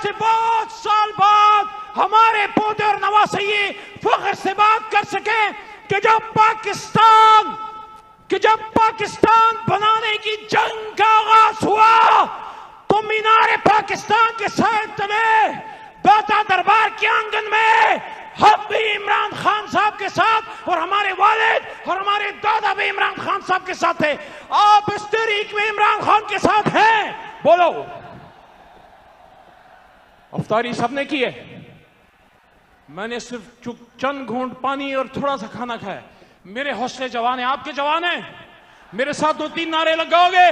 से बहुत साल बाद हमारे पोते और नवासे ये फख्र से बात कर सके कि जब पाकिस्तान बनाने की जंग का आगाज हुआ तो मीनारे पाकिस्तान के साए तले दाता दरबार के आंगन में हम भी इमरान खान साहब के साथ और हमारे वालिद और हमारे दादा भी इमरान खान साहब के साथ थे। आप इस तहरीक में इमरान खान के साथ हैं? बोलो। अफ्तारी सबने की है, मैंने सिर्फ चंद घूंट पानी और थोड़ा सा खाना खाया। मेरे हौसले जवान है, आपके जवान है। मेरे साथ 2-3 नारे लगाओगे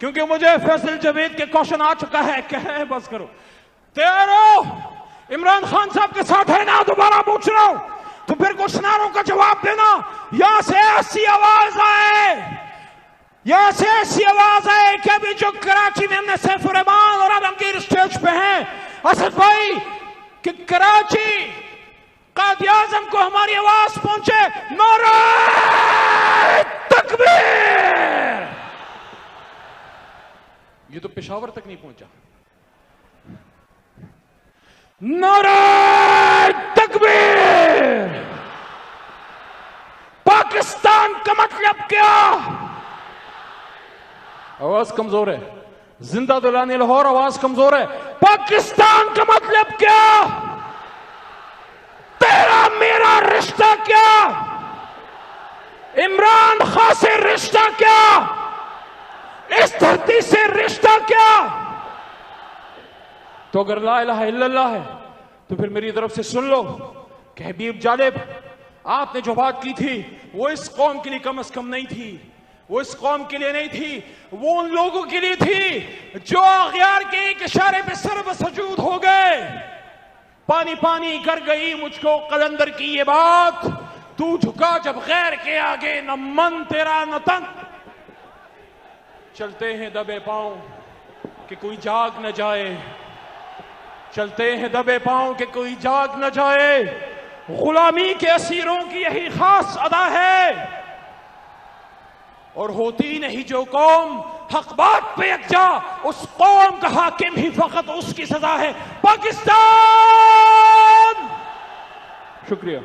क्योंकि मुझे फैसल जावेद के क्वेश्चन आ चुका है। कहे बस करो। तैयार हो? इमरान खान साहब के साथ है ना? दोबारा पूछ रहा हूं तो फिर कुछ नारों का जवाब देना। यहां से ऐसी आवाज आए कि अभी जो कराची में हमने सैफुर रहमान और आलमगीर स्टेज पे हैं असद भाई, कि कराची कायद आज़म को हमारी आवाज पहुंचे। नारे तकबीर! ये तो पेशावर तक नहीं पहुंचा। नारे तकबीर! पाकिस्तान का मतलब क्या? आवाज कमजोर है। जिंदा दिलाने लाहौर, आवाज कमजोर है। पाकिस्तान का मतलब क्या? तेरा मेरा रिश्ता क्या? इमरान खान से रिश्ता क्या? इस धरती से रिश्ता क्या? तो अगर ला इलाहा इल्लल्लाह है तो फिर मेरी तरफ से सुन लो कि हबीब जालिब, आपने जो बात की थी वो इस कौम के लिए कम से कम नहीं थी, वो इस कौम के लिए नहीं थी, वो उन लोगों के लिए थी जो अगयार के एक इशारे पे सर्व सजूद हो गए। पानी पानी कर गई मुझको कलंदर की ये बात, तू झुका जब गैर के आगे, न मन तेरा न तन। चलते हैं दबे पांव कि कोई जाग न जाए, चलते हैं दबे पांव कि कोई जाग न जाए। गुलामी के असीरों की यही खास अदा है, और होती नहीं जो कौम हक बात पे यकजा, उस कौम का हाकिम ही फकत उसकी सजा है पाकिस्तान। शुक्रिया।